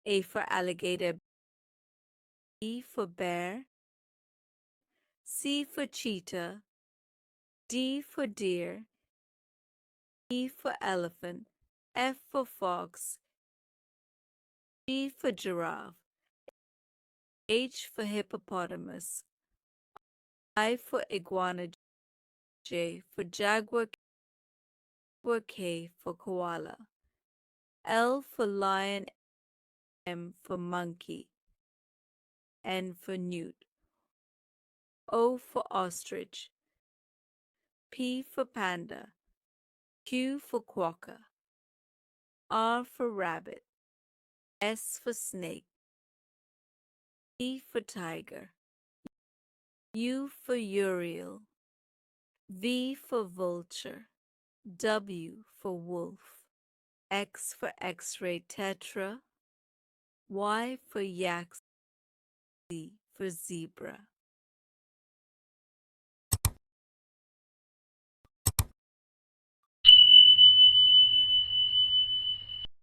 A for alligator, B for bear, C for cheetah, D for deer, E for elephant, F for fox, G for giraffe, H for hippopotamus, I for iguana, J for jaguar, K for koala, L for lion, M for monkey, N for newt, O for ostrich, P for panda, Q for quokka, R for rabbit, S for snake, T for tiger, U for urial, V for vulture, W for wolf, X for X-ray tetra, Y for yak, Z for zebra.